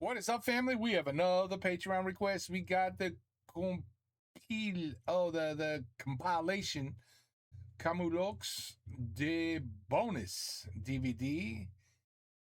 What is up, family? We have another Patreon request. We got the the compilation Camulux de bonus DVD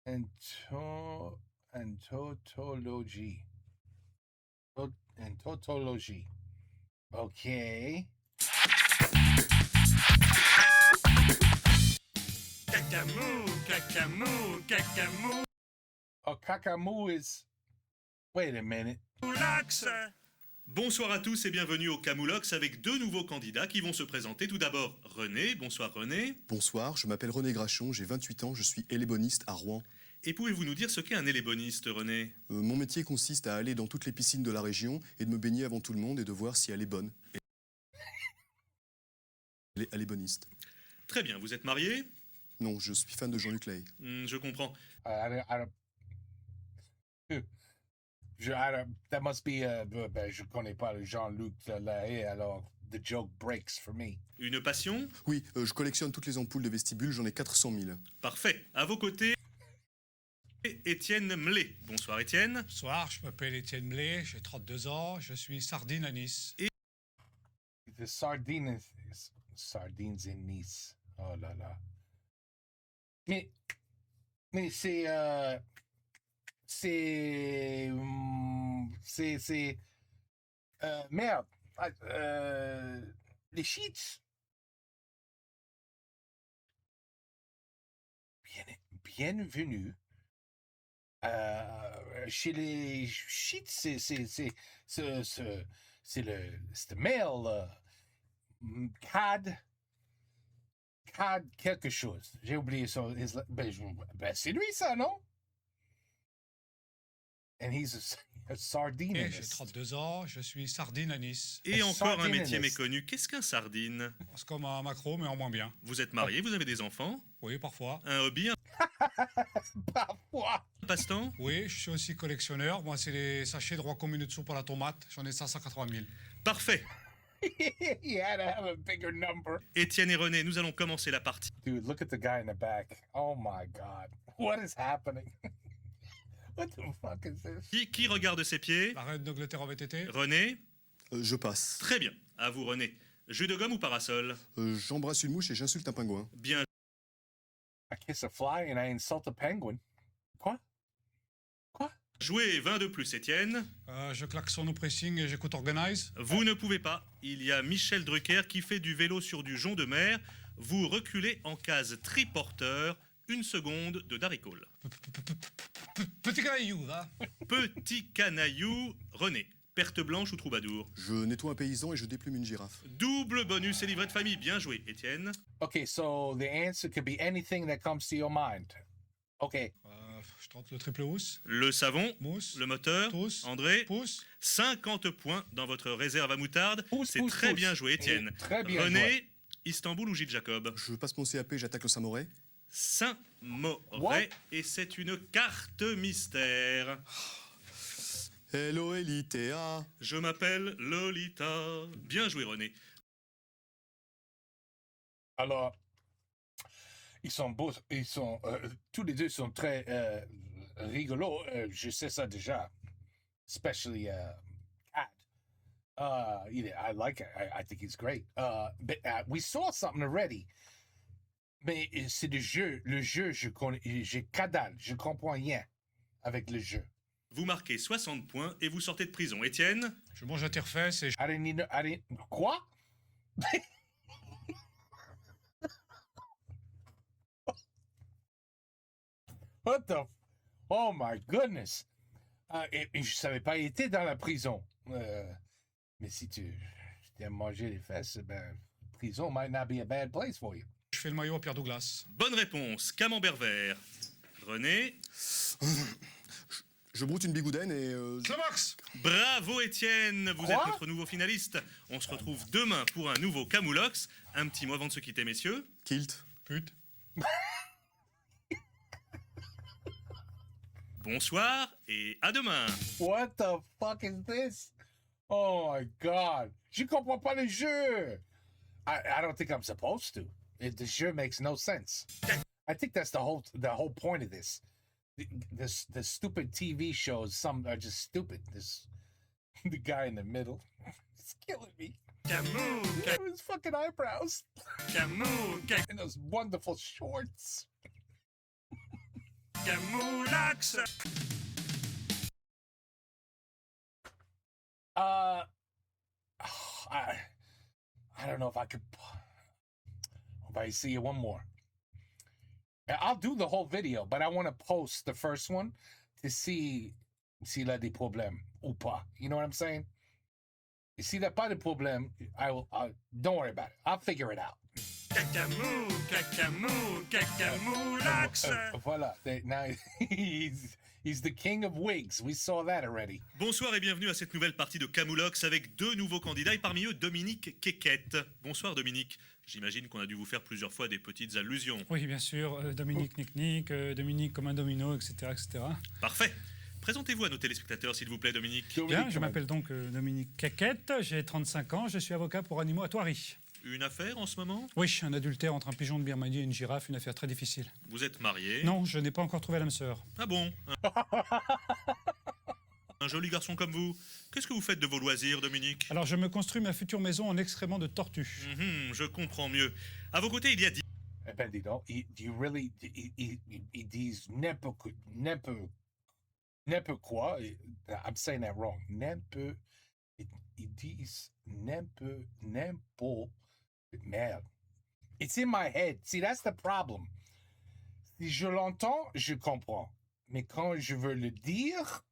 and tautology. And tautology. Okay. Cacamou. Oh, Cacamou is. Wait a minute. Bonsoir à tous et bienvenue au Camoulox avec deux nouveaux candidats qui vont se présenter. Tout d'abord, René. Bonsoir René. Bonsoir, je m'appelle René Grachon, j'ai 28 ans, je suis éléboniste à Rouen. Et pouvez-vous nous dire ce qu'est un éléboniste, René? Mon métier consiste à aller dans toutes les piscines de la région et de me baigner avant tout le monde et de voir si elle est bonne. Elle est boniste. Très bien, vous êtes marié? Non, je suis fan de Jean-Luc Lahaye. Je comprends. That must be, je connais pas le Jean-Luc Lahaye, alors the joke breaks for me. Une passion? Oui, je collectionne toutes les ampoules de vestibule, j'en ai 400 000. Parfait. À vos côtés, Étienne Mlé. Bonsoir Étienne. Bonsoir, je m'appelle Étienne Mlé, j'ai 32 ans, je suis sardine à Nice. The sardines in Nice. Oh là là. Mais merde. Les sheets. Bienvenue. Chez les sheets, c'est le mail CAD quelque chose. J'ai oublié son. C'est lui ça, non? And he's a sardinist. J'ai 32 ans, je suis sardine à Nice. Et encore un métier Sardinist. méconnu. Qu'est-ce qu'un sardine? C'est comme un macro, mais en moins bien. Vous êtes marié, vous avez des enfants? Oui, parfois. Un hobby, un Parfois. passe-temps? Oui, je suis aussi collectionneur. Moi, c'est les sachets de roi commun de soupe à la tomate. J'en ai 580 000. Parfait. He had to have a bigger number. Étienne et René, nous allons commencer la partie. Dude, look at the guy in the back. Oh my God. What is happening? What the fuck is this? Qui regarde ses pieds? La reine d'Angleterre en VTT. René? Je passe. Très bien. À vous René. Jus de gomme ou parasol? J'embrasse une mouche et j'insulte un pingouin. Bien. I kiss a fly and I insult a penguin. Quoi? Joué 20 de plus, Étienne. Je klaxonne au pressing et j'écoute Organize. Vous ne pouvez pas. Il y a Michel Drucker qui fait du vélo sur du jonc de mer. Vous reculez en case triporteur. Une seconde de Darry Cole. Petit caillou, va. Petit canaillou, René. Perte blanche ou troubadour? Je nettoie un paysan et je déplume une girafe. Double bonus et livret de famille. Bien joué, Étienne. Okay, so the answer could be anything that comes to your mind. Okay. Je tente le triple housse. Le savon, Mousse. le moteur, Tous. André. Pouce. 50 points dans votre réserve à moutarde. Pouce, C'est pouce, très pouce. bien joué, Étienne. Très bien René, joué. Istanbul ou Gilles Jacob? Je passe mon CAP, j'attaque le Samouraï. What? Saint-Moret. Et c'est une carte mystère. Hello Elitea. Je m'appelle Lolita. Bien joué, René. Alors, ils sont beaux, tous les deux sont très rigolos. Je sais ça déjà. Especially Cat. I like it. I think he's great. But we saw something already. Mais c'est le jeu, je connais, j'ai cadal, je comprends rien avec le jeu. Vous marquez 60 points et vous sortez de prison. Étienne? Je mange un tire-fesse et Quoi? What the? Oh my goodness! Et je savais pas, il était dans la prison. Mais si tu aimes manger les fesses, ben, prison might not be a bad place for you. je fais le maillot à Pierre Douglas. Bonne réponse. Camembert vert. René? Je broute une bigoudaine et... Max. Bravo, Étienne. Vous Quoi? êtes notre nouveau finaliste. On se retrouve demain pour un nouveau Camoulox. Un petit mot avant de se quitter, messieurs. Kilt. Pute. Bonsoir et à demain. What the fuck is this? Oh my God! Je comprends pas le jeu. I don't think I'm supposed to. The jeu makes no sense. I think that's the whole point of this. the stupid TV shows, some are just stupid. The guy in the middle, it's killing me. His fucking eyebrows. And those wonderful shorts. I don't know if I could. If I see you one more. I'll do the whole video, but I want to post the first one to see s'il a des problèmes ou pas. You know what I'm saying? S'il n'a pas de problème, don't worry about it. I'll figure it out. Voilà. Now he's the king of wigs. We saw that already. Bonsoir et bienvenue à cette nouvelle partie de Camoulox avec deux nouveaux candidats et parmi eux Dominique Quéquette. Bonsoir Dominique. J'imagine qu'on a dû vous faire plusieurs fois des petites allusions. Oui, bien sûr. Dominique Nick, Dominique comme un domino, etc. etc. Parfait. Présentez-vous à nos téléspectateurs, s'il vous plaît, Dominique. Bien, je m'appelle donc Dominique Quéquette, j'ai 35 ans, je suis avocat pour animaux à Thoiry. Une affaire en ce moment? Oui, un adultère entre un pigeon de Birmanie et une girafe, une affaire très difficile. Vous êtes marié? Non, je n'ai pas encore trouvé l'âme sœur. Ah bon? Un joli garçon comme vous. Qu'est-ce que vous faites de vos loisirs, Dominique? Alors, je me construis ma future maison en excréments de tortue. Je comprends mieux. À vos côtés, il y a... Eh ben, dis donc, ils disent n'importe quoi. I'm saying that wrong. Ils disent n'importe. Merde. It's in my head. See, that's the problem. Si je l'entends, je comprends. Mais quand je veux le dire...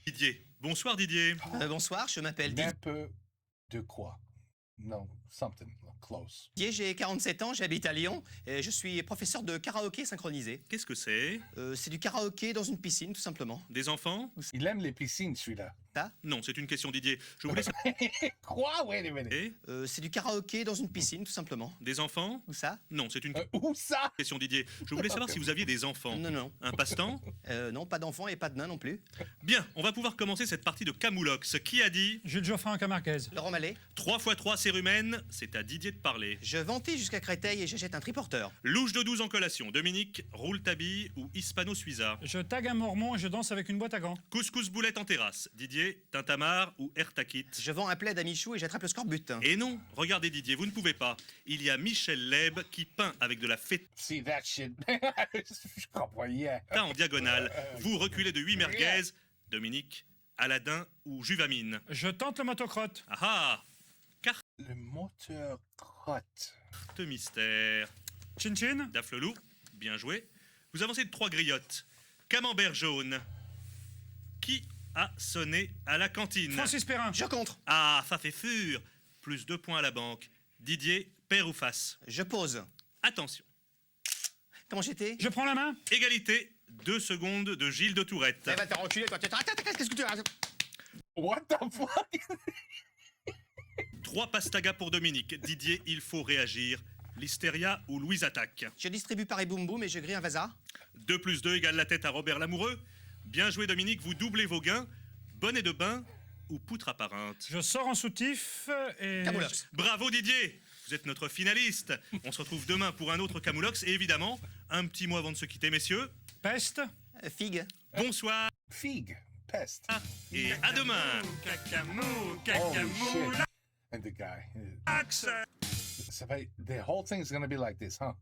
Didier. Bonsoir Didier. Bonsoir, je m'appelle N'importe de quoi. No, something close. Didier, j'ai 47 ans, j'habite à Lyon et je suis professeur de karaoké synchronisé. Qu'est-ce que c'est? C'est du karaoké dans une piscine, tout simplement. Des enfants? Il aime les piscines, celui-là. Ça Non, c'est une question Didier. Je voulais savoir... Quoi? Wait a minute. Et C'est du karaoké dans une piscine, tout simplement. des enfants? Où ça? Non, c'est une Où ça? question Didier. Je voulais savoir si vous aviez des enfants. Non. Un passe-temps? Non, pas d'enfants et pas de nains non plus. Bien, on va pouvoir commencer cette partie de Camoulox. Qui a dit? Jules Geoffrin Camarquez. Laurent Mallet, 3 x 3 cérumen, c'est à Didier de parler. je ventis jusqu'à Créteil et j'achète un triporteur. Louche de 12 en collation. Dominique, roule ta bille ou hispano-suiza. Je tag un mormon et je danse avec une boîte à gants. Couscous boulette en terrasse. Didier, tintamarre ou Ertakit. Je vends un plaid à Michou et j'attrape le scorbut. Et non, regardez Didier, vous ne pouvez pas. Il y a Michel Leb qui peint avec de la feta See that shit? Je comprends, yeah. en diagonale. Vous reculez de 8 merguez. Dominique, Aladdin ou Juvamine. Je tente le motocrotte. Ah ah, Le moteur crotte. carte mystère. Chin Chin. Daflelou, bien joué. Vous avancez de 3 griottes. Camembert jaune. Qui a sonné à la cantine? Francis Perrin. Je contre. Ah, ça fait sûr. Plus 2 points à la banque. Didier, père ou face? Je pose. Attention. Comment j'étais? Je prends la main. Égalité, 2 secondes de Gilles de Tourette. Eh, va te faire enculer, toi. Qu'est-ce que tu as? What the fuck? 3 pastagas pour Dominique. Didier, il faut réagir. Listeria ou Louise attaque. Je distribue Paris Boum Boum et je grille un vasa. 2 plus 2 égale la tête à Robert Lamoureux. Bien joué Dominique, vous doublez vos gains. Bonnet de bain ou poutre apparente? Je sors en soutif et... Camoulox. Bravo Didier, vous êtes notre finaliste. On se retrouve demain pour un autre Camoulox et évidemment, un petit mot avant de se quitter messieurs. Peste. Figue. Bonsoir Figue. Peste. et à demain. Holy shit. And the guy. So, the whole thing's gonna be like this, huh?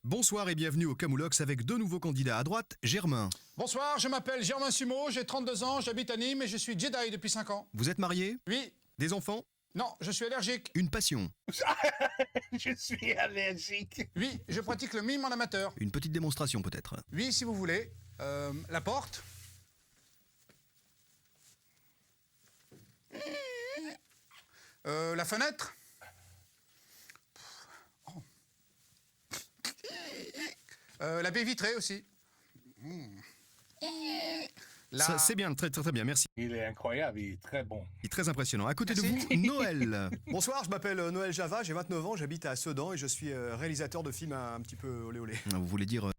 Bonsoir et bienvenue au Camoulox avec deux nouveaux candidats. À droite, Germain. Bonsoir, je m'appelle Germain Sumeau, j'ai 32 ans, j'habite à Nîmes et je suis Jedi depuis 5 ans. Vous êtes marié? Oui. Des enfants? Non, je suis allergique. Une passion? Je suis allergique. Oui, je pratique le mime en amateur. Une petite démonstration peut-être? Oui, si vous voulez. La porte. La fenêtre. Oh. La baie vitrée aussi. Ça, c'est bien, très bien, merci. Il est incroyable, il est très bon. Il est très impressionnant. À côté de Merci. vous, Noël. Bonsoir, je m'appelle Noël Java, j'ai 29 ans, j'habite à Sedan et je suis réalisateur de films un petit peu olé olé. Vous voulez dire Olé,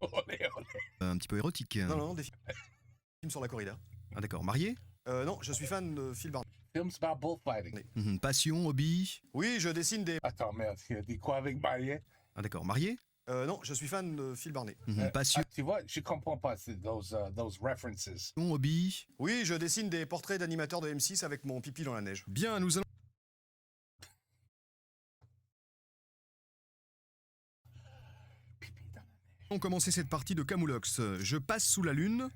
olé. un petit peu érotique? Non, des films sur la corrida. Ah d'accord, marié? Non, je suis fan de Phil Barnet. Films about bullfighting. Oui. Passion, hobby? Oui, je dessine des... Attends, merde, il a dit quoi avec marié? Ah d'accord, marié? Non, je suis fan de Phil Barnet. Passion, Tu vois, je comprends pas those references. hobby? Oui, je dessine des portraits d'animateurs de M6 avec mon pipi dans la neige. Bien, nous allons commencer cette partie de Camoulox. Je passe sous la lune.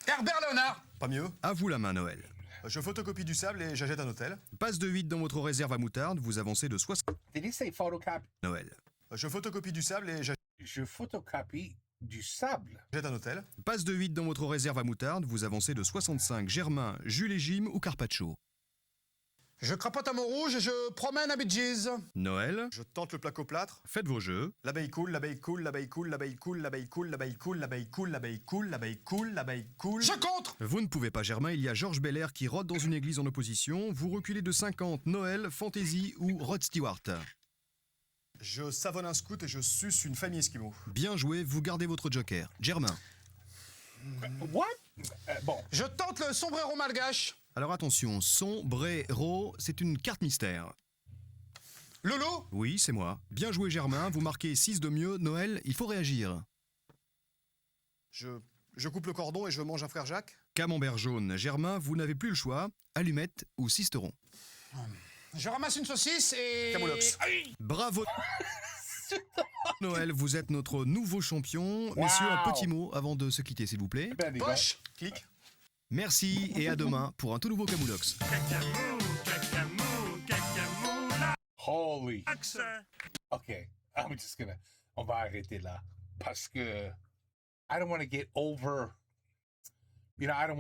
Herbert Léonard. Pas mieux. À vous la main, Noël. Je photocopie du sable et j'achète un hôtel. Passe de 8 dans votre réserve à moutarde, vous avancez de 60. Did he say photocopy? Noël. Je photocopie du sable et j'achète Je photocopie du sable. un hôtel. Passe de 8 dans votre réserve à moutarde, vous avancez de 65. Germain, Jules et Jim ou Carpaccio? Je crapote à Montrouge et je promène à Bidjiz. Noël. Je tente le placo-plâtre. Faites vos jeux. L'abeille cool, l'abeille cool, l'abeille cool, l'abeille cool, l'abeille cool, l'abeille cool, l'abeille cool, l'abeille cool, l'abeille cool, l'abeille cool. Je contre. Vous ne pouvez pas, Germain, il y a Georges Belair qui rôde dans une église en opposition. Vous reculez de 50. Noël, Fantasy ou Rod Stewart? Je savonne un scout et je suce une famille esquimau. Bien joué, vous gardez votre joker. Germain. What? Bon, Je tente le sombrero malgache. Alors attention, sombrero, c'est une carte mystère. Lolo. Oui, c'est moi. Bien joué, Germain, vous marquez 6 de mieux. Noël, il faut réagir. Je coupe le cordon et je mange un frère Jacques. Camembert jaune. Germain, vous n'avez plus le choix. Allumette ou cisteron? Je ramasse une saucisse et... Camoulox. Bravo. Noël, vous êtes notre nouveau champion. Messieurs, un Wow. petit mot avant de se quitter, s'il vous plaît. there you go. Poche. Clic. Merci et à demain pour un tout nouveau Camoulox. Holy. Okay, I'm just gonna. On va arrêter là parce que I don't want to get over. You know, I don't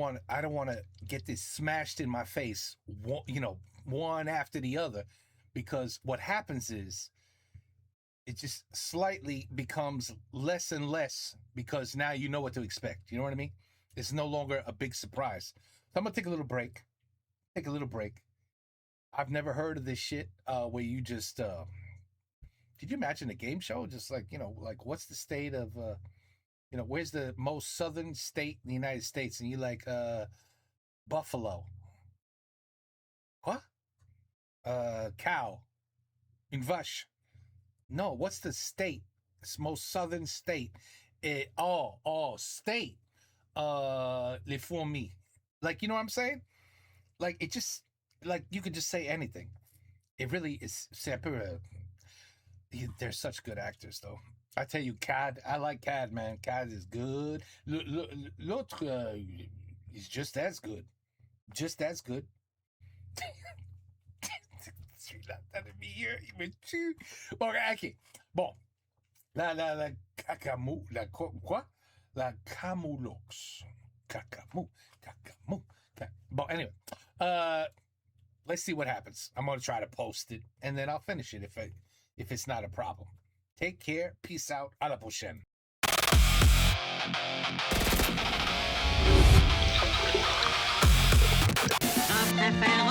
want to get this smashed in my face. One after the other, because what happens is it just slightly becomes less and less because now you know what to expect. You know what I mean? It's no longer a big surprise. So I'm gonna take a little break. I've never heard of this shit where you just could you imagine a game show just like like what's the state of where's the most southern state in the United States, and you like Buffalo, what cow, une vache. No, what's the state, it's most southern state? State, les fourmis, like, you know what I'm saying? Like, it just, like, you could just say anything. It really is. They're such good actors, though. I tell you, Cad, I like Cad, man. Cad is good. L'autre is just as good. Just as good. Celui-là, t'as meilleur, il me tue. Bon, ok. Bon. La Camoulox. Bon, anyway. Let's see what happens. I'm going to try to post it, and then I'll finish it if it's not a problem. Take care. Peace out. À la prochaine. Je préfère